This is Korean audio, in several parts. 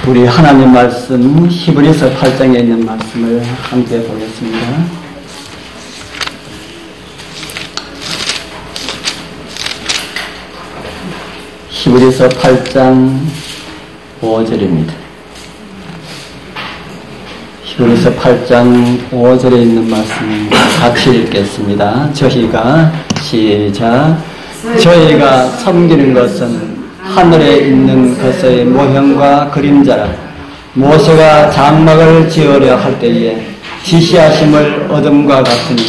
우리 하나님 말씀 히브리서 8장에 있는 말씀을 함께 보겠습니다. 히브리서 8장 5절입니다. 히브리서 8장 5절에 있는 말씀 같이 읽겠습니다. 저희가 섬기는 것은 하늘에 있는 것의 모형과 그림자라. 모세가 장막을 지으려 할 때에 지시하심을 얻음과 같으니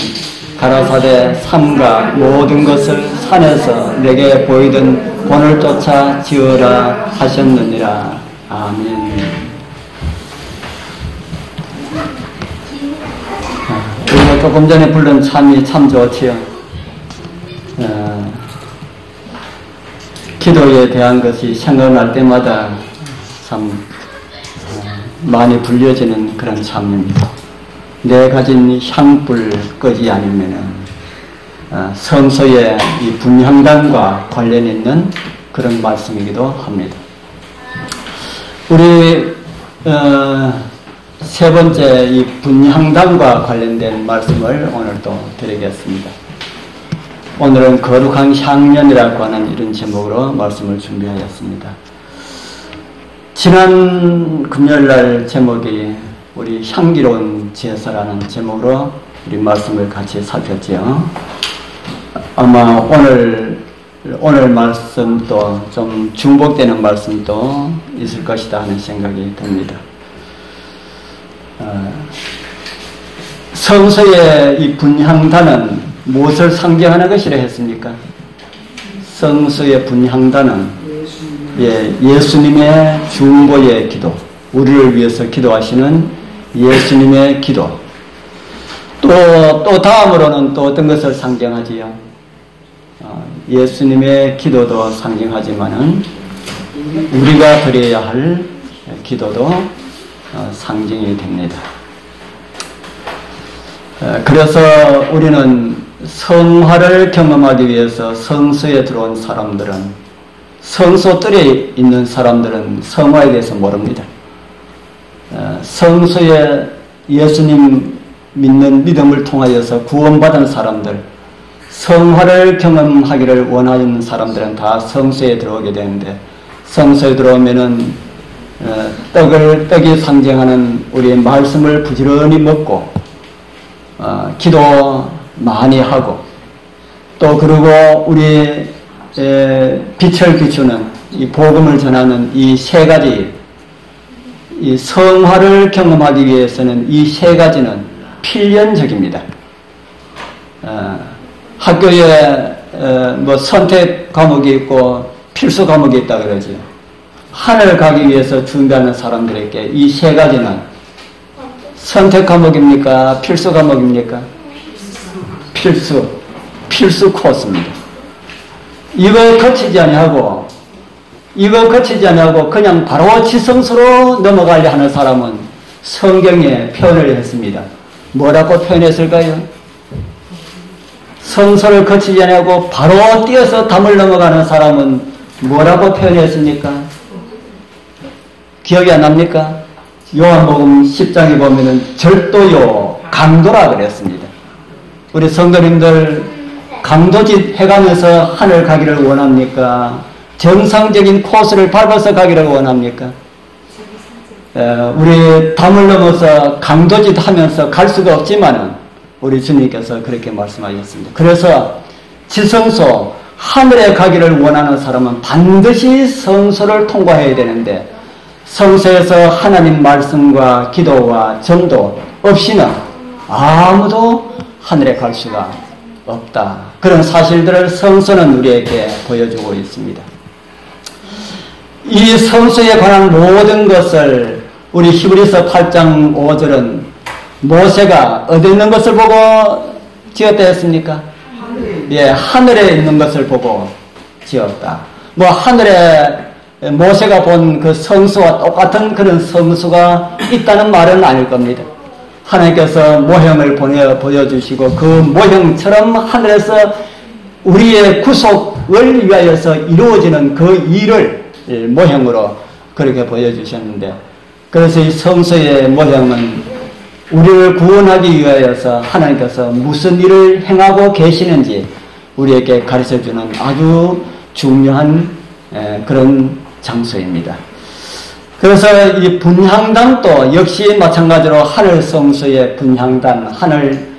가라사대 삼가 모든 것을 산에서 내게 보이던 본을 쫓아 지으라 하셨느니라. 아멘. 우리가 조금 전에 부른 참이 참 좋지요. 기도에 대한 것이 생각날 때마다 참 많이 불려지는 그런 참입니다. 내 가진 향불 끄지 않으면은 성서의 이 분향단과 관련 있는 그런 말씀이기도 합니다. 우리 세 번째 이 분향단과 관련된 말씀을 오늘 또 드리겠습니다. 오늘은 거룩한 향년이라고 하는 이런 제목으로 말씀을 준비하였습니다. 지난 금요일날 제목이 우리 향기로운 제사라는 제목으로 우리 말씀을 같이 살폈죠. 아마 오늘 말씀도 좀 중복되는 말씀도 있을 것이다 하는 생각이 듭니다. 성서의 이 분향단은 무엇을 상징하는 것이라 했습니까? 성서의 분향단은 예수님의 중보의 기도, 우리를 위해서 기도하시는 예수님의 기도, 또 다음으로는 또 어떤 것을 상징하지요? 예수님의 기도도 상징하지만은 우리가 드려야 할 기도도 상징이 됩니다. 그래서 우리는 성화를 경험하기 위해서 성서에 들어온 사람들은, 성소뜰에 있는 사람들은 성화에 대해서 모릅니다. 성서에 예수님 믿는 믿음을 통하여서 구원받은 사람들, 성화를 경험하기를 원하는 사람들은 다 성서에 들어오게 되는데, 성서에 들어오면은 떡이 상징하는 우리의 말씀을 부지런히 먹고 기도 많이 하고, 또 그리고 우리 빛을 비추는 이 복음을 전하는 이 세 가지, 이 성화를 경험하기 위해서는 이 세 가지는 필연적입니다. 학교에 뭐 선택 과목이 있고 필수 과목이 있다 그러죠. 하늘 가기 위해서 준비하는 사람들에게 이 세 가지는 선택 과목입니까? 필수 과목입니까? 필수 코스입니다. 이거 거치지 아니하고 그냥 바로 지성소로 넘어가려 하는 사람은 성경에 표현을 했습니다. 뭐라고 표현했을까요? 성소를 거치지 아니하고 바로 뛰어서 담을 넘어가는 사람은 뭐라고 표현했습니까? 기억이 안 납니까? 요한복음 10장에 보면은 절도요 강도라 그랬습니다. 우리 성도님들 강도짓 해가면서 하늘 가기를 원합니까? 정상적인 코스를 밟아서 가기를 원합니까? 우리 담을 넘어서 강도짓 하면서 갈 수가 없지만은 우리 주님께서 그렇게 말씀하셨습니다. 그래서 지성소, 하늘에 가기를 원하는 사람은 반드시 성소를 통과해야 되는데, 성서에서 하나님 말씀과 기도와 전도 없이는 아무도 하늘에 갈 수가 없다. 그런 사실들을 성서는 우리에게 보여주고 있습니다. 이 성서에 관한 모든 것을 우리 히브리서 8장 5절은 모세가 어디 있는 것을 보고 지었다 했습니까? 하늘에 있는 것을 보고 지었다. 뭐 하늘에 모세가 본 그 성수와 똑같은 그런 성수가 있다는 말은 아닐 겁니다. 하나님께서 모형을 보여주시고 그 모형처럼 하늘에서 우리의 구속을 위하여서 이루어지는 그 일을 모형으로 그렇게 보여주셨는데, 그래서 이 성서의 모형은 우리를 구원하기 위하여서 하나님께서 무슨 일을 행하고 계시는지 우리에게 가르쳐주는 아주 중요한 그런 장소입니다. 그래서 이 분향단도 역시 마찬가지로 하늘 성소의 분향단,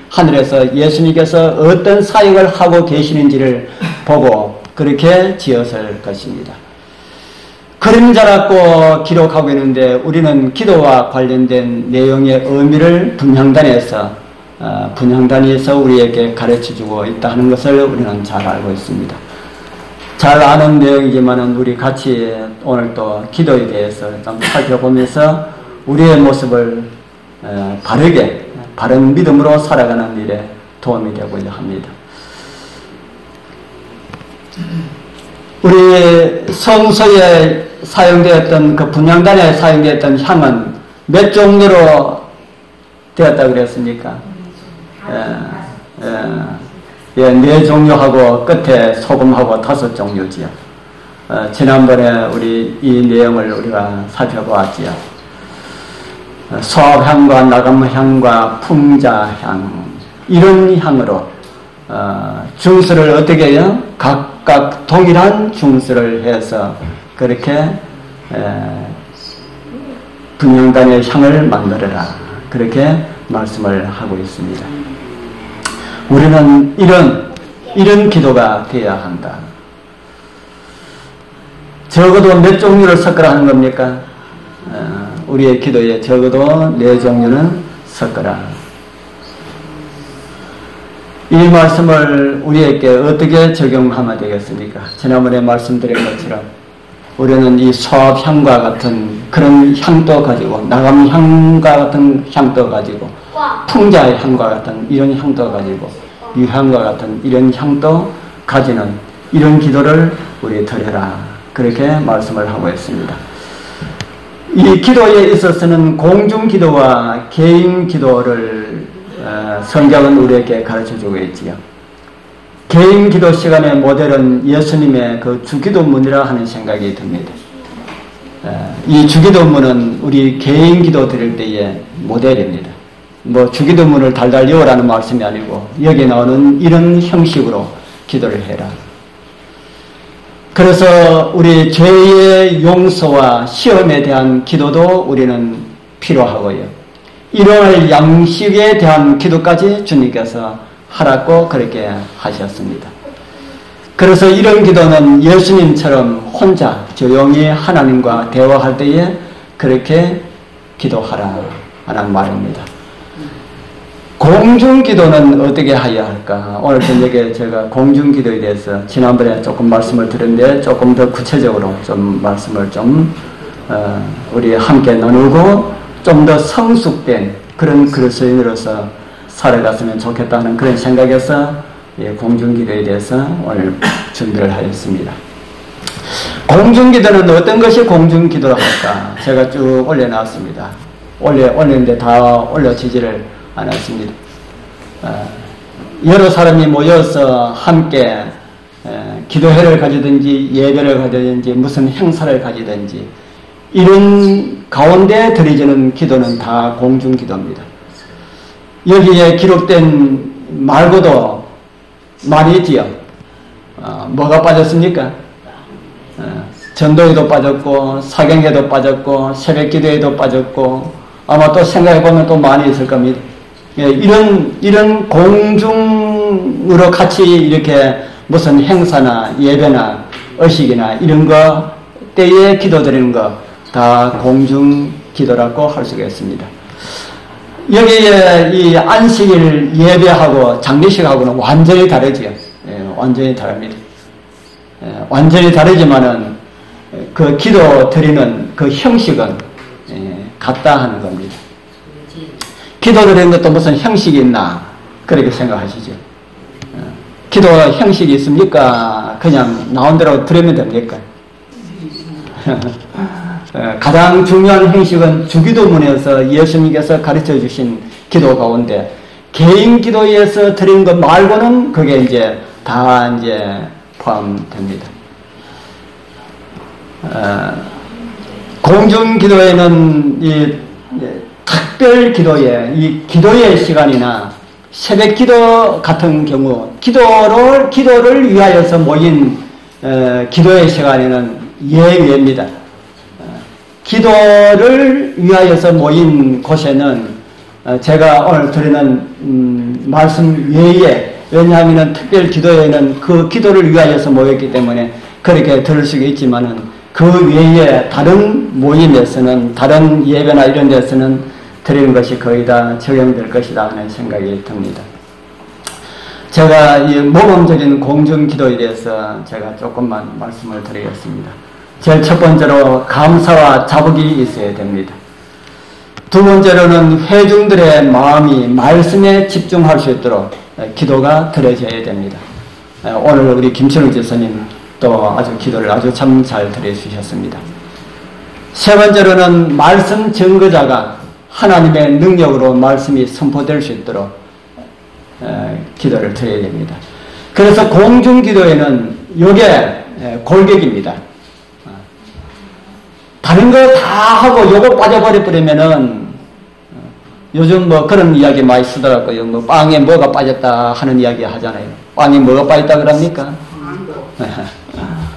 하늘에서 예수님께서 어떤 사역을 하고 계시는지를 보고 그렇게 지었을 것입니다. 그림자라고 기록하고 있는데 우리는 기도와 관련된 내용의 의미를 분향단에서 우리에게 가르쳐주고 있다는 것을 우리는 잘 알고 있습니다. 잘 아는 내용이지만은 우리 같이 오늘 또 기도에 대해서 좀 살펴보면서 우리의 모습을 바른 믿음으로 살아가는 일에 도움이 되고자 합니다. 우리 성서에 사용되었던 그 분향단에 사용되었던 향은 몇 종류로 되었다고 그랬습니까? 4종류하고 끝에 소금하고 5종류지요. 지난번에 우리 이 내용을 우리가 살펴보았지요. 소합향과 나감향과 풍자향, 이런 향으로 중수를 어떻게 해요? 각각 동일한 중수를 해서 그렇게 분향단의 향을 만들어라, 그렇게 말씀을 하고 있습니다. 우리는 이런 기도가 되어야 한다. 적어도 몇 종류를 섞으라 하는 겁니까? 우리의 기도에 적어도 4종류는 섞어라. 이 말씀을 우리에게 어떻게 적용하면 되겠습니까? 지난번에 말씀드린 것처럼 우리는 이 소합향과 같은 그런 향도 가지고, 나감향과 같은 향도 가지고, 풍자의 향과 같은 이런 향도 가지고, 유향과 같은 이런 향도 가지는 이런 기도를 우리 드려라, 그렇게 말씀을 하고 있습니다. 이 기도에 있어서는 공중기도와 개인기도를 성경은 우리에게 가르쳐주고 있지요. 개인기도 시간의 모델은 예수님의 그 주기도문이라 하는 생각이 듭니다. 이 주기도문은 우리 개인기도 드릴 때의 모델입니다. 뭐 주기도문을 달달 외우라는 말씀이 아니고 여기 나오는 이런 형식으로 기도를 해라. 그래서 우리 죄의 용서와 시험에 대한 기도도 우리는 필요하고요. 일용할 양식에 대한 기도까지 주님께서 하라고 그렇게 하셨습니다. 그래서 이런 기도는 예수님처럼 혼자 조용히 하나님과 대화할 때에 그렇게 기도하라 하는 말입니다. 공중기도는 어떻게 해야 할까? 오늘 저녁에 제가 공중기도에 대해서 지난번에 조금 말씀을 드렸는데 조금 더 구체적으로 좀 말씀을 우리 함께 나누고 좀 더 성숙된 그런 그리스도인으로서 살아갔으면 좋겠다는 그런 생각에서 공중기도에 대해서 오늘 준비를 하였습니다. 공중기도는 어떤 것이 공중기도라 할까? 제가 쭉 올려놨습니다. 올렸는데 다 올려지지를 않았습니다. 여러 사람이 모여서 함께 기도회를 가지든지 예배를 가지든지 무슨 행사를 가지든지 이런 가운데 드려지는 기도는 다 공중기도입니다. 여기에 기록된 말고도 많이 있지요. 뭐가 빠졌습니까? 전도에도 빠졌고 사경에도 빠졌고 새벽기도에도 빠졌고 아마 또 생각해보면 또 많이 있을 겁니다. 이런 공중으로 같이 이렇게 무슨 행사나 예배나 의식이나 이런 거 때에 기도드리는 거 다 공중기도라고 할 수가 있습니다. 여기에 이 안식일 예배하고 장례식하고는 완전히 다르지요. 완전히 다릅니다. 완전히 다르지만은 그 기도 드리는 그 형식은 같다 하는 겁니다. 기도 드리는 것도 무슨 형식이 있나 그렇게 생각하시죠. 기도 형식이 있습니까? 그냥 나온 대로 드리면 됩니까? 가장 중요한 형식은 주기도문에서 예수님께서 가르쳐 주신 기도 가운데 개인 기도에서 드리는 것 말고는 그게 이제 다 이제 포함됩니다. 공중기도에는 이 특별 기도에, 이 기도의 시간이나 새벽 기도 같은 경우, 기도를 위하여서 모인 기도의 시간에는 예외입니다. 기도를 위하여서 모인 곳에는 제가 오늘 드리는 말씀 외에, 왜냐하면 특별 기도에는 그 기도를 위하여서 모였기 때문에 그렇게 들을 수가 있지만은 그 외에 다른 모임에서는, 다른 예배나 이런 데서는 드리는 것이 거의 다 적용될 것이다 하는 생각이 듭니다. 제가 이 모범적인 공중기도에 대해서 제가 조금만 말씀을 드리겠습니다. 제일 첫 번째로 감사와 자복이 있어야 됩니다. 두 번째로는 회중들의 마음이 말씀에 집중할 수 있도록 기도가 드려져야 됩니다. 오늘 우리 김철웅 지사님 또 아주 기도를 아주 참 잘 드려주셨습니다. 세 번째로는 말씀 증거자가 하나님의 능력으로 말씀이 선포될 수 있도록 기도를 드려야 됩니다. 그래서 공중기도에는 이게 골격입니다. 다른 거 다 하고 요거 빠져버려버리면은 요즘 뭐 그런 이야기 많이 쓰더라고요. 뭐 빵에 뭐가 빠졌다 하는 이야기 하잖아요. 빵에 뭐가 빠졌다 그럽니까?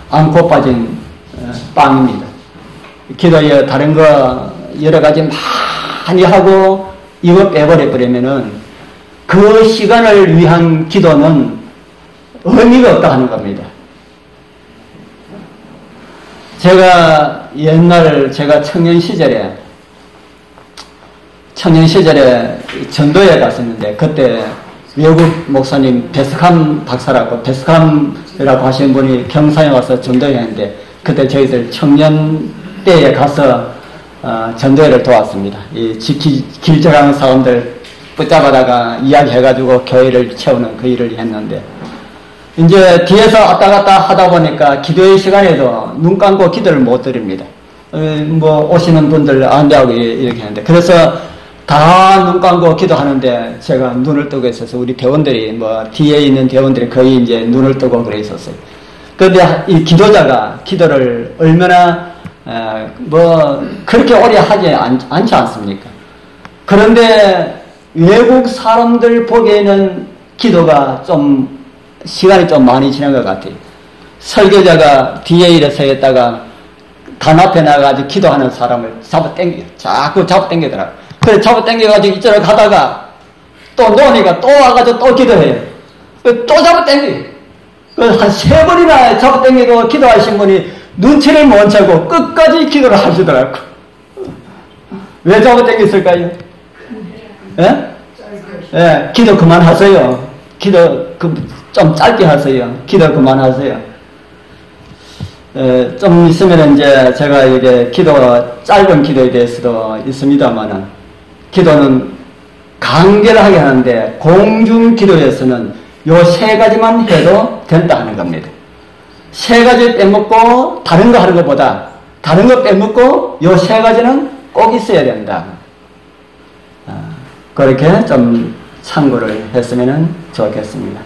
안고 빠진 빵입니다. 기도에 다른 거 여러 가지 많이 하고 이거 빼버려버리면은 그 시간을 위한 기도는 의미가 없다 하는 겁니다. 제가 청년 시절에 전도에 갔었는데 그때 외국 목사님 베스캄 박사라고, 베스캄이라고 하시는 분이 경상에 와서 전도했는데 그때 저희들 청년 때에 가서 전도회를 도왔습니다. 이 길져가는 사람들 붙잡아다가 이야기해가지고 교회를 채우는 그 일을 했는데, 이제 뒤에서 왔다 갔다 하다 보니까 기도의 시간에도 눈 감고 기도를 못 드립니다. 뭐 오시는 분들 안 되고 이렇게 하는데, 그래서 다 눈 감고 기도하는데 제가 눈을 뜨고 있어서 우리 대원들이 뭐 뒤에 있는 대원들이 거의 이제 눈을 뜨고 그래 있었어요. 그런데 이 기도자가 기도를 얼마나 뭐 그렇게 오래 하지 않지 않습니까? 그런데 외국 사람들 보기에는 기도가 좀 시간이 좀 많이 지난 것 같아요. 설교자가 뒤에 이래 서 있다가 단 앞에 나가가지고 기도하는 사람을 자꾸 잡아당기더라고요. 그래 잡아당겨가지고 이쪽으로 가다가 또 노니까 또 와가지고 또 기도해요. 또 잡아당겨요. 한 3번이나 잡아당기고 기도하신 분이 눈치를 못 채고 끝까지 기도를 하시더라고요. 왜 잡아당겼을까요? 예? 예, 기도 그만하세요. 기도 좀 짧게 하세요. 기도 그만하세요. 좀 있으면 이제 제가 이게 짧은 기도에 대해서도 있습니다만은, 기도는 간결하게 하는데 공중 기도에서는 요 3가지만 해도 된다 하는 겁니다. 3가지 빼먹고 다른 거 하는 것보다 다른 거 빼먹고 요 3가지는 꼭 있어야 된다. 그렇게 좀 참고를 했으면 좋겠습니다.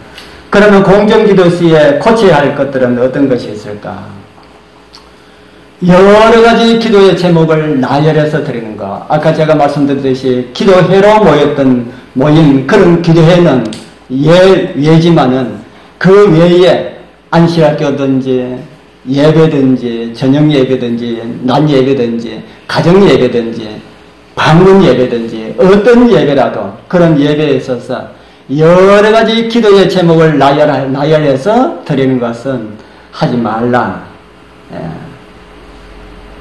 그러면 공정기도 시에 고쳐야 할 것들은 어떤 것이 있을까? 여러 가지 기도의 제목을 나열해서 드리는 거. 아까 제가 말씀드렸듯이 기도회로 모인 그런 기도회는 예지만은 그 외에 안식학교든지 예배든지 저녁 예배든지 낮 예배든지 가정 예배든지 방문 예배든지 어떤 예배라도 그런 예배에 있어서 여러 가지 기도의 제목을 나열해서 드리는 것은 하지 말라.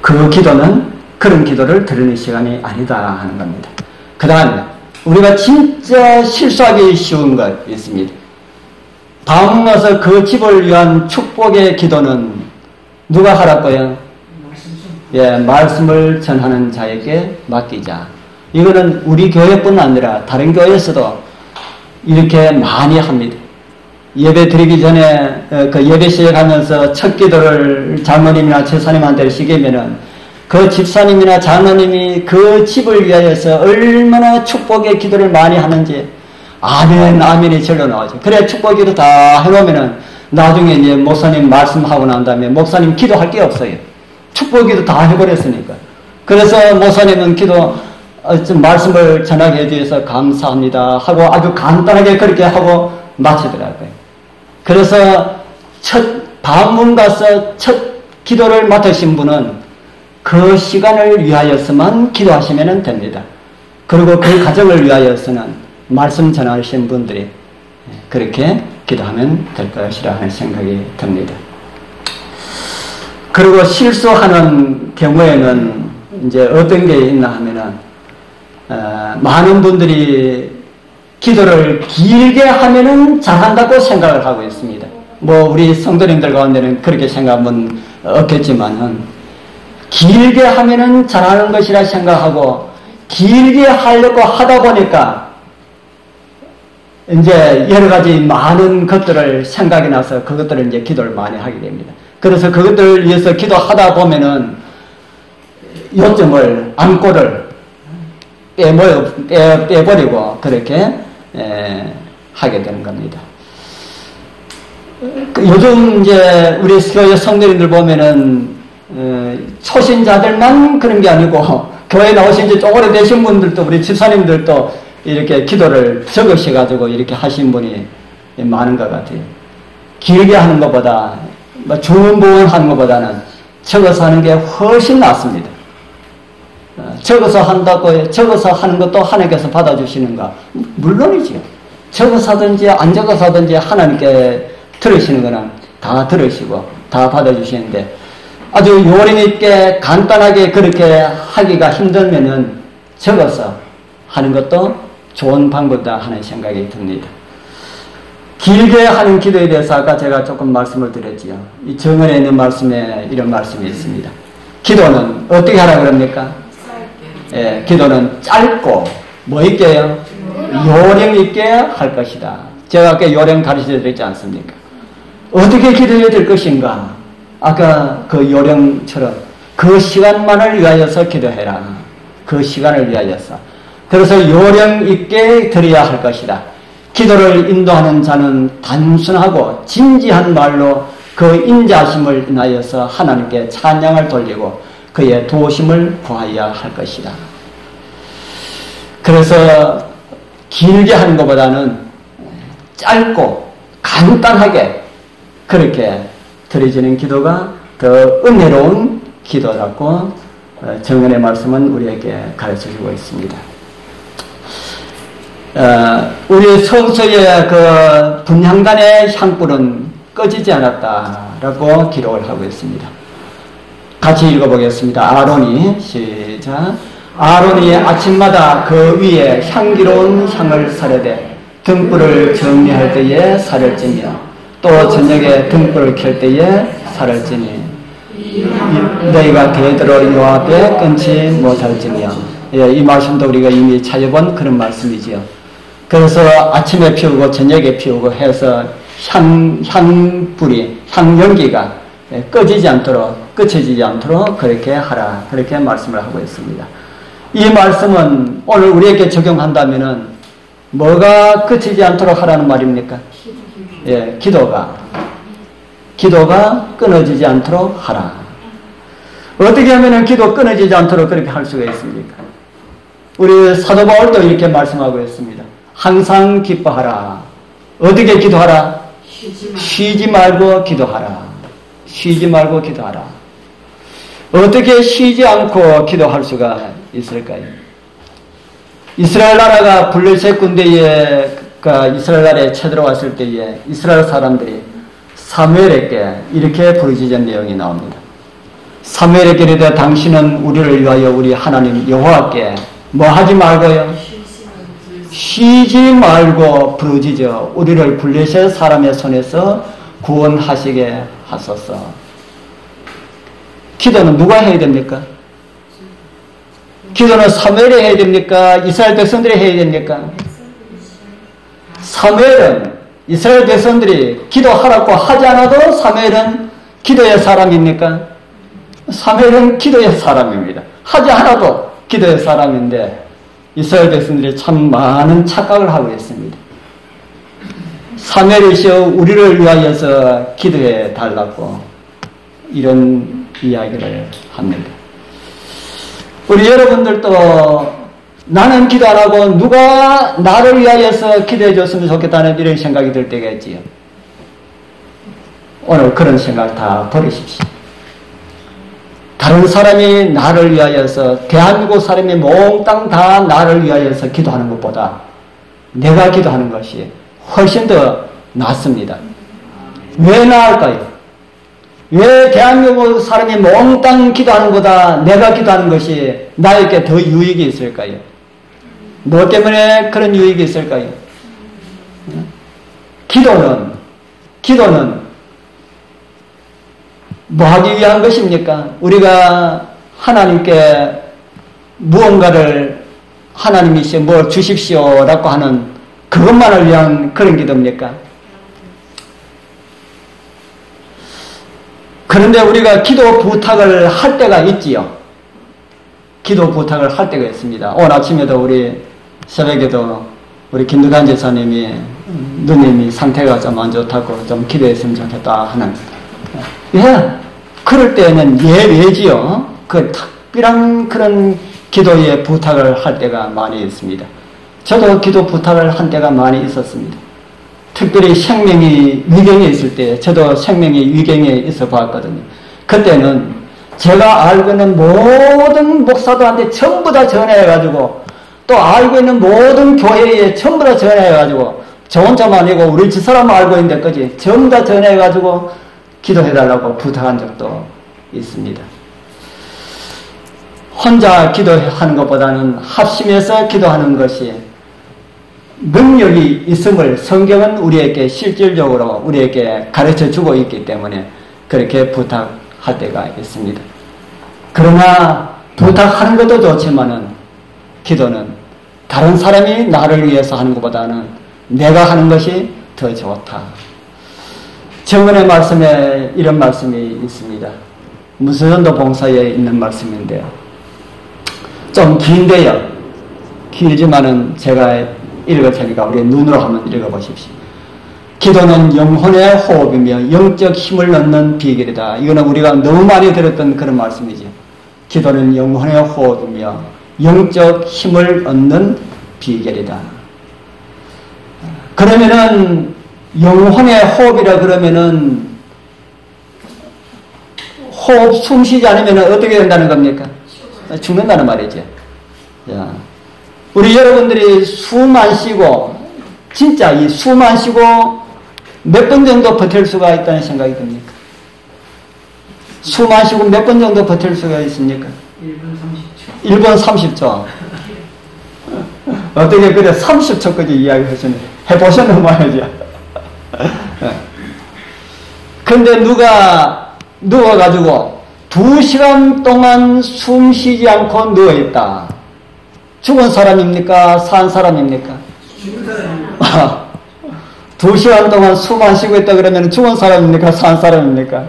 그 기도는 그런 기도를 드리는 시간이 아니다 하는 겁니다. 그 다음에 우리가 진짜 실수하기 쉬운 것 있습니다. 다음 와서 그 집을 위한 축복의 기도는 누가 하라고요? 예, 말씀을 전하는 자에게 맡기자. 이거는 우리 교회뿐 아니라 다른 교회에서도 이렇게 많이 합니다. 예배 드리기 전에 그 예배 시작하면서 첫 기도를 장로님이나 제사님한테 시키면은 그 집사님이나 장로님이 그 집을 위하여서 얼마나 축복의 기도를 많이 하는지 아멘 아멘이 절로 나오죠. 그래 축복 기도 다 해놓으면은 나중에 이제 목사님 말씀하고 난 다음에 목사님 기도할 게 없어요. 축복 기도 다 해버렸으니까. 그래서 목사님은 좀 말씀을 전하게 해주셔서 감사합니다 하고 아주 간단하게 그렇게 하고 마치더라고요. 그래서 방문 가서 첫 기도를 맡으신 분은 그 시간을 위하여서만 기도하시면 됩니다. 그리고 그 가정을 위하여서는 말씀 전하신 분들이 그렇게 기도하면 될 것이라 하는 생각이 듭니다. 그리고 실수하는 경우에는 이제 어떤 게 있나 하면은 많은 분들이 기도를 길게 하면은 잘한다고 생각을 하고 있습니다. 뭐 우리 성도님들 가운데는 그렇게 생각은 없겠지만은 길게 하면은 잘하는 것이라 생각하고 길게 하려고 하다 보니까 이제 여러 가지 많은 것들을 생각이 나서 그것들을 이제 기도를 많이 하게 됩니다. 그래서 그것들을 위해서 기도하다 보면은 요점을 안고를 빼버리고 그렇게 하게 되는 겁니다. 요즘 이제 우리 교회 성도님들 보면은 초신자들만 그런 게 아니고 교회 나오신 지 좀 오래되신 분들도 우리 집사님들도 이렇게 기도를 적으셔가지고 이렇게 하신 분이 많은 것 같아요. 길게 하는 것보다 주문부원 하는 것보다는 적어서 하는 게 훨씬 낫습니다. 적어서 하는 것도 하나님께서 받아주시는가? 물론이지요. 적어서 하든지 안 적어서 하든지 하나님께 들으시는 거는 다 들으시고 다 받아주시는데 아주 요령 있게 간단하게 그렇게 하기가 힘들면은 적어서 하는 것도 좋은 방법이다 하는 생각이 듭니다. 길게 하는 기도에 대해서 아까 제가 조금 말씀을 드렸지요. 이 정언에 있는 말씀에 이런 말씀이 있습니다. 기도는 어떻게 하라 그럽니까? 예, 기도는 짧고 뭐 있게요? 요령 있게 할 것이다. 제가 아까 요령 가르쳐 드렸지 않습니까? 어떻게 기도해야 될 것인가? 아까 그 요령처럼 그 시간만을 위하여서 기도해라. 그 시간을 위하여서. 그래서 요령 있게 드려야 할 것이다. 기도를 인도하는 자는 단순하고 진지한 말로 그 인자심을 인하여서 하나님께 찬양을 돌리고 그의 도우심을 구하여야 할 것이다. 그래서 길게 하는 것보다는 짧고 간단하게 그렇게 드려지는 기도가 더 은혜로운 기도라고 정언의 말씀은 우리에게 가르쳐주고 있습니다. 우리 성서의 그 분향단의 향불은 꺼지지 않았다라고 기록을 하고 있습니다. 같이 읽어보겠습니다. 아론이 시작. 아론이 아침마다 그 위에 향기로운 향을 사려대 등불을 정리할 때에 살을 찌며 또 저녁에 등불을 켤 때에 살을 찌니 너희가 대대로 여호와 앞에 끊지 못할지며. 예, 이 말씀도 우리가 이미 찾아본 그런 말씀이지요. 그래서 아침에 피우고 저녁에 피우고 해서 향불이 향연기가 꺼지지 않도록 끝쳐지지 않도록 그렇게 하라 그렇게 말씀을 하고 있습니다. 이 말씀은 오늘 우리에게 적용한다면은 뭐가 끝이지 않도록 하라는 말입니까? 예, 기도가 끊어지지 않도록 하라. 어떻게 하면은 기도 끊어지지 않도록 그렇게 할 수가 있습니까? 우리 사도 바울도 이렇게 말씀하고 있습니다. 항상 기뻐하라. 어떻게 기도하라? 쉬지 말고 기도하라. 쉬지 말고 기도하라. 어떻게 쉬지 않고 기도할 수가 있을까요? 이스라엘 나라가 블레셋 군대에 이스라엘 나라에 쳐들어왔을 때에 이스라엘 사람들이 사무엘에게 이렇게 부르짖은 내용이 나옵니다. 사무엘에게 이르되 당신은 우리를 위하여 우리 하나님 여호와께 뭐 하지 말고요? 쉬지 말고 부르짖어 우리를 블레셋 사람의 손에서 구원하시게 하소서. 기도는 누가 해야 됩니까? 기도는 사무엘이 해야 됩니까? 이스라엘 백성들이 해야 됩니까? 사무엘은 이스라엘 백성들이 기도하라고 하지 않아도 사무엘은 기도의 사람입니까? 사무엘은 기도의 사람입니다. 하지 않아도 기도의 사람인데 이스라엘 백성들이 참 많은 착각을 하고 있습니다. 사무엘이시여 우리를 위하여서 기도해 달라고 이런 이야기를 합니다. 우리 여러분들도 나는 기도 안 하고 누가 나를 위하여서 기도해 줬으면 좋겠다는 이런 생각이 들 때가 있지요. 오늘 그런 생각 다 버리십시오. 다른 사람이 나를 위하여서, 대한민국 사람이 몽땅 다 나를 위하여서 기도하는 것보다 내가 기도하는 것이 훨씬 더 낫습니다. 왜 나을까요? 왜 대한민국 사람이 몽땅 기도하는 것보다 내가 기도하는 것이 나에게 더 유익이 있을까요? 뭐 때문에 그런 유익이 있을까요? 기도는 뭐 하기 위한 것입니까? 우리가 하나님께 무언가를 하나님이시여 뭘 주십시오라고 하는 그것만을 위한 그런 기도입니까? 그런데 우리가 기도 부탁을 할 때가 있지요. 기도 부탁을 할 때가 있습니다. 오늘 아침에도 우리 새벽에도 우리 김두관 제사님이 누님이 상태가 좀 안 좋다고 좀 기도했으면 좋겠다 하는. 예, 그럴 때는 예외지요. 그 특별한 그런 기도의 부탁을 할 때가 많이 있습니다. 저도 기도 부탁을 한 때가 많이 있었습니다. 특별히 생명이 위경에 있을 때, 저도 생명이 위경에 있어 봤거든요. 그때는 제가 알고 있는 모든 목사들한테 전부 다 전화해가지고, 또 알고 있는 모든 교회에 전부 다 전화해가지고, 저 혼자만 아니고 우리 집사람만 알고 있는 데까지 전부 다 전화해가지고 기도해달라고 부탁한 적도 있습니다. 혼자 기도하는 것보다는 합심해서 기도하는 것이 능력이 있음을 성경은 우리에게 실질적으로 우리에게 가르쳐 주고 있기 때문에 그렇게 부탁할 때가 있습니다. 그러나 부탁하는 것도 좋지만은 기도는 다른 사람이 나를 위해서 하는 것보다는 내가 하는 것이 더 좋다. 정언의 말씀에 이런 말씀이 있습니다. 무소전도 봉사에 있는 말씀인데요. 좀 긴데요. 길지만은 제가 읽을 테니까 우리 눈으로 한번 읽어보십시오. 기도는 영혼의 호흡이며 영적 힘을 넣는 비결이다. 이거는 우리가 너무 많이 들었던 그런 말씀이죠. 기도는 영혼의 호흡이며 영적 힘을 얻는 비결이다. 그러면은 영혼의 호흡이라 그러면은 호흡 숨 쉬지 않으면 어떻게 된다는 겁니까? 죽는다는 말이죠. 자, 우리 여러분들이 숨 안 쉬고 진짜 이 숨 안 쉬고 몇 번 정도 버틸 수가 있다는 생각이 듭니까? 숨 안 쉬고 몇 번 정도 버틸 수가 있습니까? 1분 30초. 어떻게 그래 30초까지 이야기하시네. 해보셨나 말이죠. 근데 누가 누워가지고 2시간 동안 숨 쉬지 않고 누워있다. 죽은 사람입니까? 산 사람입니까? 죽은 사람입니다. 2시간 동안 숨 안 쉬고 있다 그러면 죽은 사람입니까? 산 사람입니까?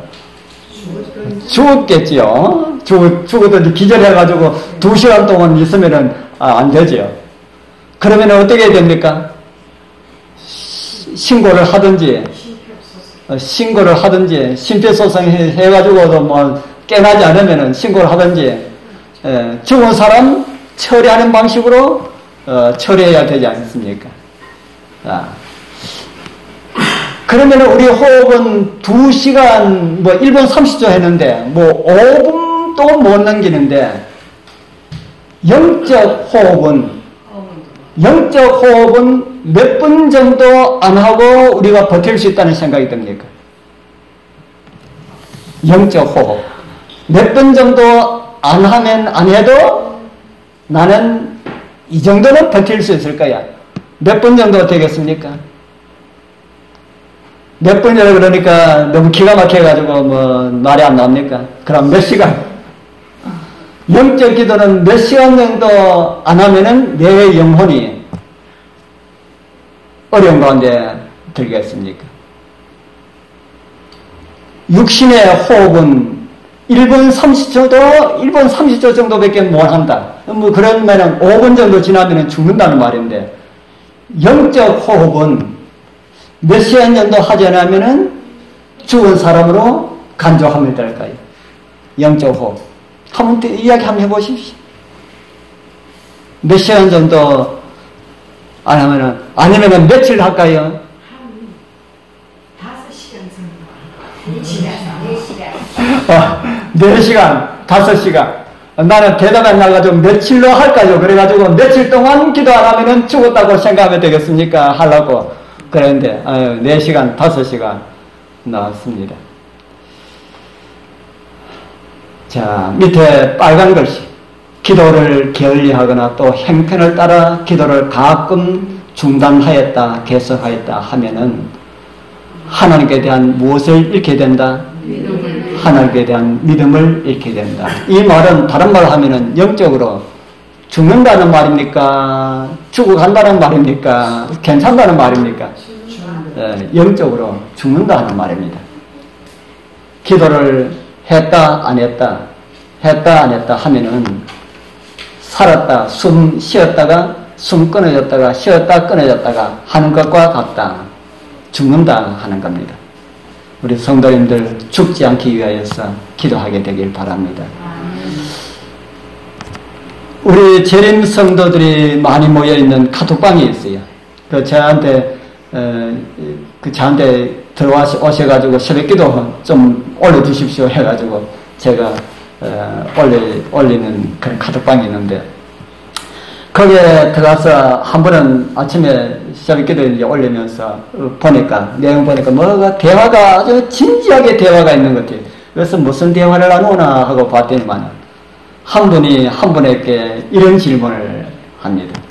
죽었겠지요. 죽었더니 기절해가지고 2시간 동안 있으면은 안 되지요. 그러면 어떻게 해야 됩니까? 신고를 하든지 심폐소생해가지고도 뭐 깨나지 않으면은 신고를 하든지 죽은 사람 처리하는 방식으로 처리해야 되지 않습니까? 그러면 우리 호흡은 2시간, 뭐 1분 30초 했는데, 뭐 5분도 못 넘기는데, 영적 호흡은 몇 분 정도 안 하고 우리가 버틸 수 있다는 생각이 듭니까? 영적 호흡. 몇 분 정도 안 하면 안 해도 나는 이 정도는 버틸 수 있을 거야. 몇 분 정도 되겠습니까? 몇 분이라 그러니까 너무 기가 막혀가지고 뭐 말이 안 나옵니까? 그럼 몇 시간? 영적 기도는 몇 시간 정도 안 하면은 내 영혼이 어려운 가운데 들겠습니까? 육신의 호흡은 1분 30초 정도밖에 못 한다. 뭐 그러면은 5분 정도 지나면은 죽는다는 말인데, 영적 호흡은 몇 시간 정도 하지 않으면은 죽은 사람으로 간주하면 될까요? 영적 호흡. 한번 이야기 한번 해보십시오. 몇 시간 정도 안 하면은, 아니면은 며칠 할까요? 한 5시간 정도. 4시간. 4시간, 5시간. 나는 대답 안 나가지고 며칠로 할까요? 그래가지고 며칠 동안 기도 안 하면은 죽었다고 생각하면 되겠습니까? 하려고. 그랬는데, 4시간, 5시간 나왔습니다. 자, 밑에 빨간 글씨. 기도를 게을리하거나 또 행편을 따라 기도를 가끔 중단하였다, 개석하였다 하면은 하나님께 대한 무엇을 잃게 된다? 하나님께 대한 믿음을 잃게 된다. 이 말은 다른 말로 하면은 영적으로 죽는다는 말입니까? 죽어간다는 말입니까? 괜찮다는 말입니까? 영적으로 죽는다는 말입니다. 기도를 했다 안 했다, 했다 안 했다 하면은 살았다, 숨 쉬었다가 숨 끊어졌다가 쉬었다 끊어졌다가 하는 것과 같다. 죽는다 하는 겁니다. 우리 성도님들 죽지 않기 위하여서 기도하게 되길 바랍니다. 우리 재림 성도들이 많이 모여있는 카톡방이 있어요. 저한테 들어오셔가지고 새벽기도 좀 올려주십시오 해가지고 제가 올리는 그런 카톡방이 있는데, 거기에 들어가서 한 번은 아침에 새벽기도 이제 올리면서 보니까, 내용 보니까 뭐가 대화가 아주 진지하게 대화가 있는 것 같아요. 그래서 무슨 대화를 나누나 하고 봤더니만 한 분이 한 분에게 이런 질문을 합니다.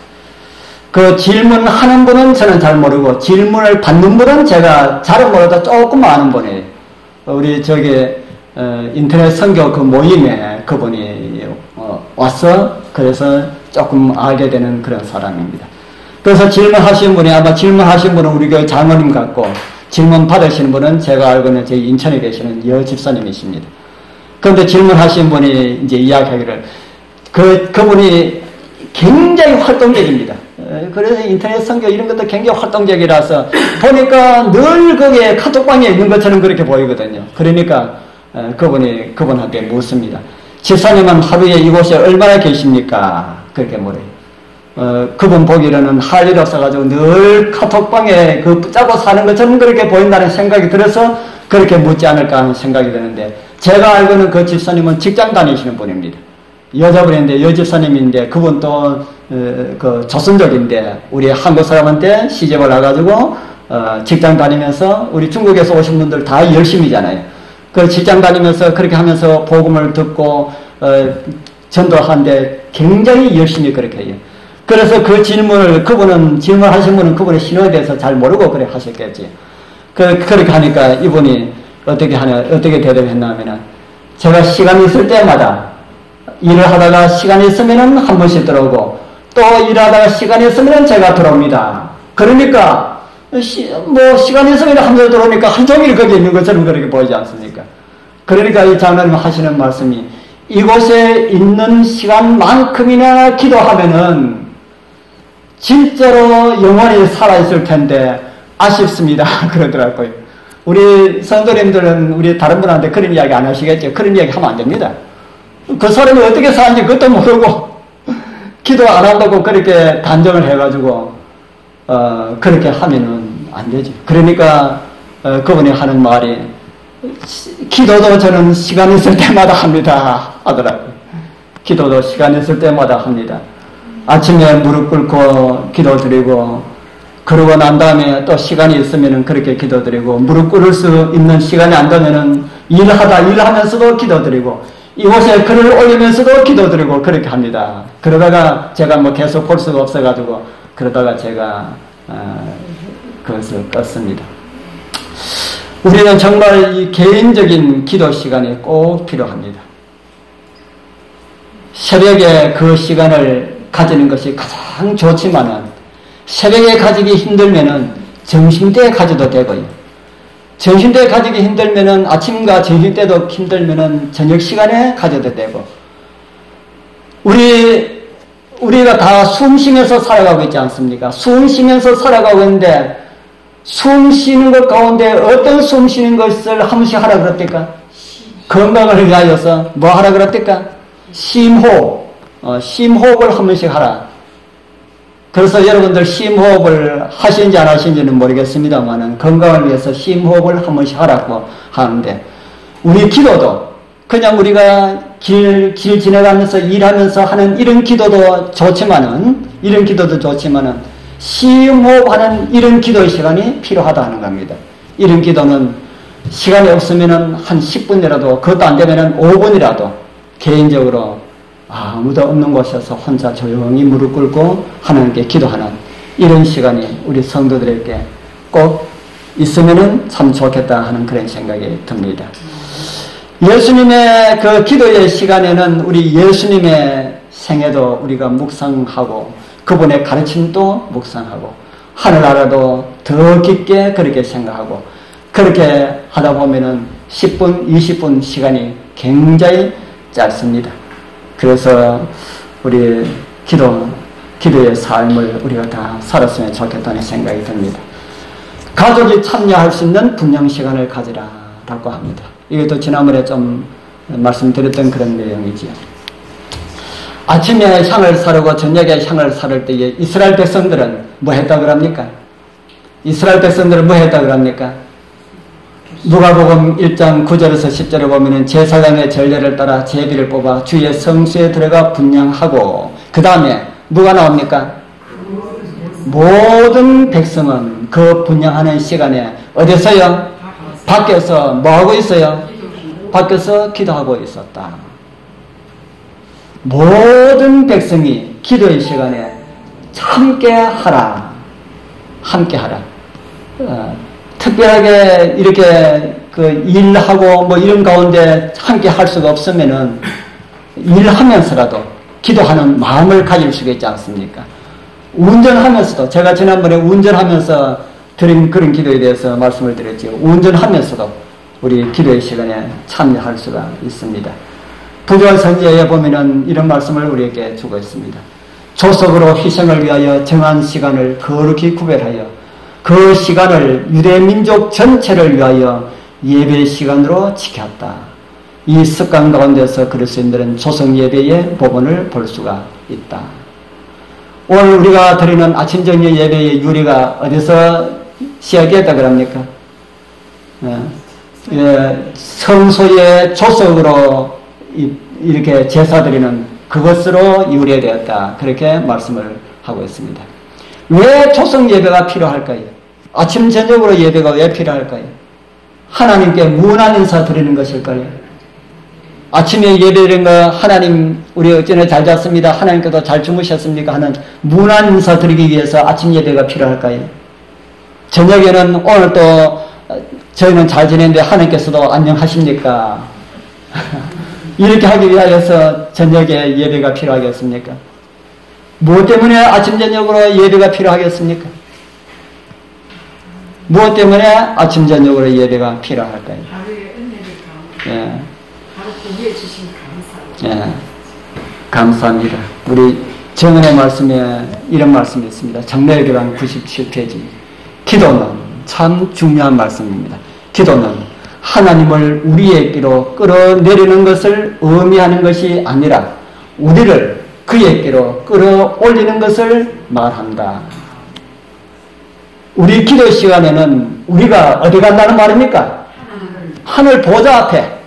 그 질문하는 분은 저는 잘 모르고 질문을 받는 분은 제가 잘은 모르다 조금 아는 분이에요. 우리 인터넷 선교 그 모임에 그분이 와서 그래서 조금 알게 되는 그런 사람입니다. 그래서 질문하신 분이, 아마 질문하신 분은 우리 교회 장로님 같고, 질문 받으시는 분은 제가 알고는 저희 인천에 계시는 여 집사님이십니다. 그런데 질문하신 분이 이제 이야기하기를, 그분이 굉장히 활동적입니다. 그래서 인터넷 선교 이런 것도 굉장히 활동적이라서 보니까 늘 거기에 카톡방에 있는 것처럼 그렇게 보이거든요. 그러니까 그분이 그분한테 묻습니다. 집사님은 하루에 이곳에 얼마나 계십니까? 그렇게 물어요. 그분 보기로는 할 일 없어가지고 늘 카톡방에 붙잡고 사는 것처럼 그렇게 보인다는 생각이 들어서 그렇게 묻지 않을까 하는 생각이 드는데, 제가 알고는 그 집사님은 직장 다니시는 분입니다. 여자분인데, 여집사님인데, 그분도 그 조선족인데 우리 한국 사람한테 시집을 와가지고 직장 다니면서, 우리 중국에서 오신 분들 다 열심히잖아요. 그 직장 다니면서 그렇게 하면서 복음을 듣고 전도하는데 굉장히 열심히 그렇게 해요. 그래서 그 질문을, 질문하신 분은 그분의 신호에 대해서 잘 모르고 그래 하셨겠지. 그렇게 하니까 이분이 어떻게 대답했냐면은, 제가 시간이 있을 때마다 일을 하다가 시간이 있으면은 한 번씩 들어오고, 또 일하다가 시간이 있으면은 제가 들어옵니다. 그러니까, 시간이 있으면 한 번 들어오니까 한 종일 거기 있는 것처럼 그렇게 보이지 않습니까? 그러니까 이 장로님 하시는 말씀이, 이곳에 있는 시간만큼이나 기도하면은 진짜로 영원히 살아있을 텐데 아쉽습니다. 그러더라고요. 우리 성도님들은 우리 다른 분한테 그런 이야기 안 하시겠죠? 그런 이야기 하면 안 됩니다. 그 사람이 어떻게 사는지 그것도 모르고 기도 안 한다고 그렇게 단정을 해가지고 그렇게 하면은 안 되지. 그러니까 그분이 하는 말이, 기도도 저는 시간 있을 때마다 합니다 하더라고요. 기도도 시간 있을 때마다 합니다. 아침에 무릎 꿇고 기도드리고, 그러고 난 다음에 또 시간이 있으면은 그렇게 기도드리고, 무릎 꿇을 수 있는 시간이 안 되면은 일하면서도 기도드리고, 이곳에 글을 올리면서도 기도드리고 그렇게 합니다. 그러다가 제가 계속 볼 수가 없어가지고 그러다가 제가 그것을 껐습니다. 우리는 정말 이 개인적인 기도 시간이 꼭 필요합니다. 새벽에 그 시간을 가지는 것이 가장 좋지만은, 새벽에 가지기 힘들면은 점심때 가져도 되고요. 점심때 가지기 힘들면은 아침과 점심때도 힘들면은 저녁 시간에 가져도 되고, 우리가 다 숨 쉬면서 살아가고 있지 않습니까? 숨 쉬면서 살아가고 있는데, 숨 쉬는 것 가운데 어떤 숨 쉬는 것을 한 번씩 하라 그랬을까? 건강을 위하여서 뭐 하라 그랬을까? 심호흡을 한 번씩 하라. 그래서 여러분들 심호흡을 하시는지 안 하시는지는 모르겠습니다만 건강을 위해서 심호흡을 한 번씩 하라고 하는데 우리 기도도 그냥 우리가 길 지나가면서 일하면서 하는 이런 기도도 좋지만은 심호흡하는 이런 기도의 시간이 필요하다 하는 겁니다. 이런 기도는 시간이 없으면은 한 10분이라도 그것도 안 되면은 5분이라도 개인적으로 아무도 없는 곳에서 혼자 조용히 무릎 꿇고 하나님께 기도하는 이런 시간이 우리 성도들에게 꼭 있으면은 참 좋겠다 하는 그런 생각이 듭니다. 예수님의 그 기도의 시간에는 우리 예수님의 생애도 우리가 묵상하고 그분의 가르침도 묵상하고 하늘나라도 더 깊게 그렇게 생각하고 그렇게 하다 보면은 10분, 20분 시간이 굉장히 짧습니다. 그래서 우리 기도의 삶을 우리가 다 살았으면 좋겠다는 생각이 듭니다. 가족이 참여할 수 있는 분양 시간을 가지라라고 합니다. 이것도 지난번에 좀 말씀드렸던 그런 내용이지요. 아침에 향을 사르고 저녁에 향을 사를 때에 이스라엘 백성들은 뭐 했다고 합니까? 이스라엘 백성들은 뭐 했다고 합니까? 누가복음 1장 9절에서 10절에 보면은 제사장의 전례를 따라 제비를 뽑아 주의 성수에 들어가 분향하고 그 다음에 누가 나옵니까? 모든 백성은 그 분향하는 시간에 어디서요? 밖에서 뭐하고 있어요? 밖에서 기도하고 있었다. 모든 백성이 기도의 시간에 함께 하라. 특별하게 이렇게 그 일하고 뭐 이런 가운데 함께 할 수가 없으면은 일하면서라도 기도하는 마음을 가질 수가 있지 않습니까? 운전하면서도 제가 지난번에 운전하면서 드린 그런 기도에 대해서 말씀을 드렸죠. 운전하면서도 우리 기도의 시간에 참여할 수가 있습니다. 부조한 선지에 보면은 이런 말씀을 우리에게 주고 있습니다. 조석으로 희생을 위하여 정한 시간을 거룩히 구별하여 그 시간을 유대 민족 전체를 위하여 예배 시간으로 지켰다. 이 습관 가운데서 그리스도인들은 조성 예배의 법원을 볼 수가 있다. 오늘 우리가 드리는 아침 저녁 예배의 유래가 어디서 시작했다 그럽니까? 성소의 조석으로 이렇게 제사 드리는 그것으로 유래되었다. 그렇게 말씀을 하고 있습니다. 왜 조성 예배가 필요할까요? 아침 저녁으로 예배가 왜 필요할까요? 하나님께 무난 인사 드리는 것일까요? 아침에 예배드린 거 하나님 우리 어쩌네 잘 잤습니다. 하나님께도 잘 주무셨습니까? 하는 무난 인사 드리기 위해서 아침 예배가 필요할까요? 저녁에는 오늘 또 저희는 잘 지냈는데 하나님께서도 안녕하십니까? 이렇게 하기 위하여서 저녁에 예배가 필요하겠습니까? 무엇 때문에 아침 저녁으로 예배가 필요하겠습니까? 무엇 때문에 아침 저녁으로 예배가 필요할까요? 하루의 은혜를 예. 하루 보기에 주신 감사. 예. 감사합니다. 우리 정은의 말씀에 이런 말씀이 있습니다. 장로교당 97페이지. 기도는 참 중요한 말씀입니다. 기도는 하나님을 우리에게로 끌어내리는 것을 의미하는 것이 아니라 우리를 그에게로 끌어올리는 것을 말한다. 우리 기도 시간에는 우리가 어디 간다는 말입니까? 하늘 보좌 앞에.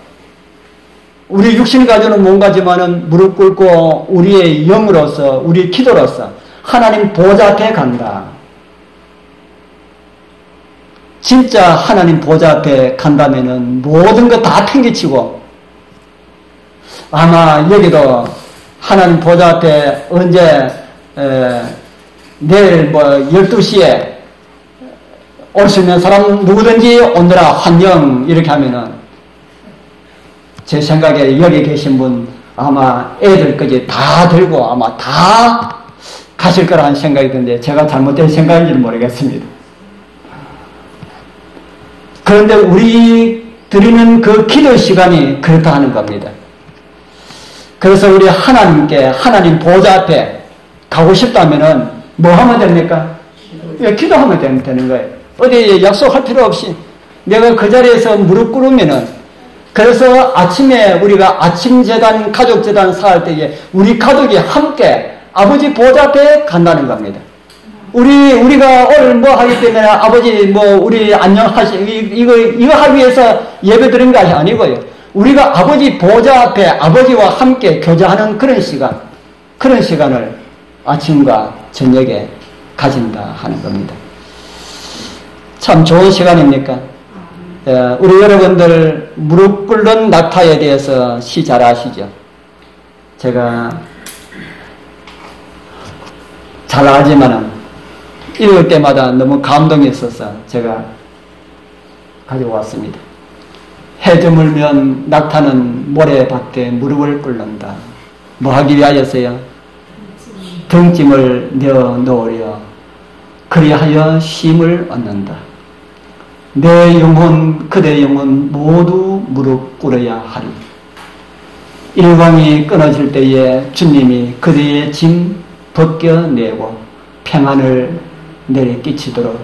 우리 육신을 가지고는 뭔가지만은 무릎 꿇고 우리의 영으로서 우리 기도로서 하나님 보좌 앞에 간다. 진짜 하나님 보좌 앞에 간다면은 모든 거 다 팽개치고 아마 여기도 하나님 보좌 앞에 언제 내일 뭐 12시에 올 수 있는 사람 누구든지 오느라 환영 이렇게 하면은 제 생각에 여기 계신 분 아마 애들까지 다 들고 아마 다 가실 거라는 생각이 드는데 제가 잘못된 생각인지는 모르겠습니다. 그런데 우리 드리는 그 기도 시간이 그렇다 하는 겁니다. 그래서 우리 하나님께 하나님 보좌 앞에 가고 싶다면은 뭐 하면 됩니까? 기도하면 되는 거예요. 어디 약속할 필요 없이 내가 그 자리에서 무릎 꿇으면은 그래서 아침에 우리가 아침 재단 가족 재단 사할 때에 우리 가족이 함께 아버지 보좌 앞에 간다는 겁니다. 우리가 오늘 뭐 하기 때문에 아버지 뭐 우리 이거 하기 위해서 예배 드린 것이 아니고요. 우리가 아버지 보좌 앞에 아버지와 함께 교제하는 그런 시간을 아침과 저녁에 가진다 하는 겁니다. 참 좋은 시간입니까? 우리 여러분들 무릎 꿇는 낙타에 대해서 시 잘 아시죠? 제가 잘 알지만은 읽을 때마다 너무 감동이 있어서 제가 가져왔습니다. 해 저물면 낙타는 모래밭에 무릎을 꿇는다. 뭐 하기 위하여서요? 등짐을 내어 놓으려 그리하여 쉼을 얻는다. 내 영혼 그대 영혼 모두 무릎 꿇어야 하리. 일광이 끊어질 때에 주님이 그대의 짐 벗겨내고 평안을 내려 끼치도록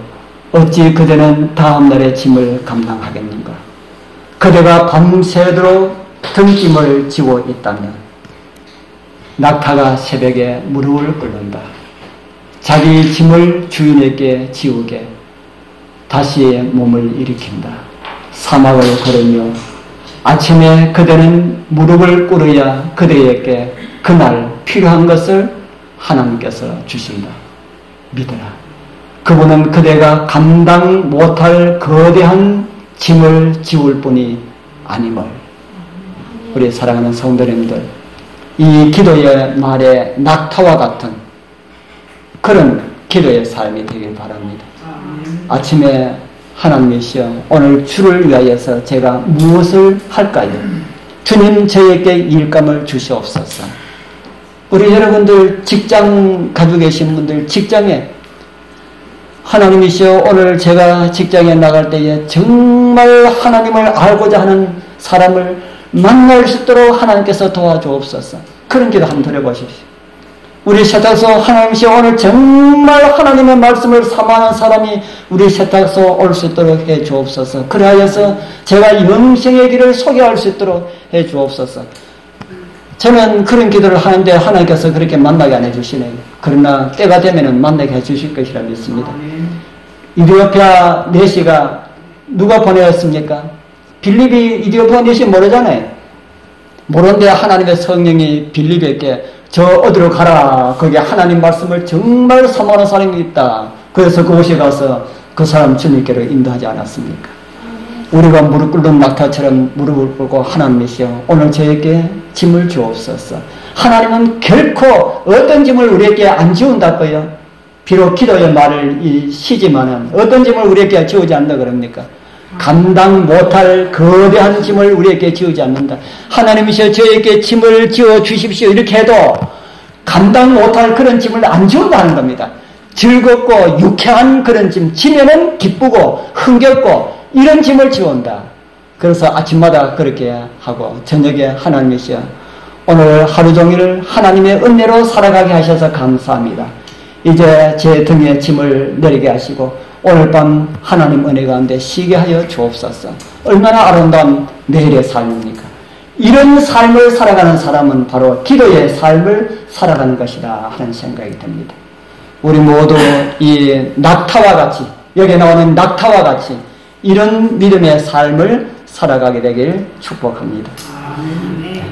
어찌 그대는 다음 날의 짐을 감당하겠는가. 그대가 밤새도록 등짐을 지고 있다면 낙타가 새벽에 무릎을 꿇는다. 자기 짐을 주인에게 지우게 다시 몸을 일으킨다. 사막을 걸으며 아침에 그대는 무릎을 꿇어야 그대에게 그날 필요한 것을 하나님께서 주신다. 믿어라. 그분은 그대가 감당 못할 거대한 짐을 지울 뿐이 아님을. 우리 사랑하는 성도님들, 이 기도의 말에 낙타와 같은 그런 기도의 삶이 되길 바랍니다. 아침에 하나님이시여 오늘 주를 위하여서 제가 무엇을 할까요? 주님 저에게 일감을 주시옵소서. 우리 여러분들 직장 가지고 계신 분들 직장에 하나님이시여 오늘 제가 직장에 나갈 때에 정말 하나님을 알고자 하는 사람을 만날 수 있도록 하나님께서 도와주옵소서. 그런 기도 한번 드려보십시오. 우리 세탁소 하나님이시여 오늘 정말 하나님의 말씀을 사모하는 사람이 우리 세탁소 올 수 있도록 해 주옵소서. 그리하여서 제가 영생의 길을 소개할 수 있도록 해 주옵소서. 저는 그런 기도를 하는데 하나님께서 그렇게 만나게 안 해주시네요. 그러나 때가 되면 만나게 해주실 것이라 믿습니다. 이디오피아 내시가 누가 보내었습니까? 빌립이 이디오피아 내시 모르잖아요. 모르는데 하나님의 성령이 빌립에게 저 어디로 가라. 거기에 하나님 말씀을 정말 사모하는 사람이 있다. 그래서 그곳에 가서 그 사람 주님께로 인도하지 않았습니까? 우리가 무릎 꿇는 낙타처럼 무릎을 꿇고 하나님이시여 오늘 저에게 짐을 주옵소서. 하나님은 결코 어떤 짐을 우리에게 안 지운다고요. 비록 기도의 말을 시지만은 어떤 짐을 우리에게 지우지 않는다 그럽니까? 감당 못할 거대한 짐을 우리에게 지우지 않는다. 하나님이시여 저에게 짐을 지어 주십시오. 이렇게 해도 감당 못할 그런 짐을 안 지운다는 겁니다. 즐겁고 유쾌한 그런 짐, 지면은 기쁘고 흥겹고 이런 짐을 지운다. 그래서 아침마다 그렇게 하고 저녁에 하나님이시여 오늘 하루 종일 하나님의 은혜로 살아가게 하셔서 감사합니다. 이제 제 등에 짐을 내리게 하시고 오늘 밤 하나님 은혜 가운데 쉬게 하여 주옵소서. 얼마나 아름다운 내일의 삶입니까? 이런 삶을 살아가는 사람은 바로 기도의 삶을 살아가는 것이다 하는 생각이 듭니다. 우리 모두 이 낙타와 같이 여기에 나오는 낙타와 같이 이런 믿음의 삶을 살아가게 되길 축복합니다.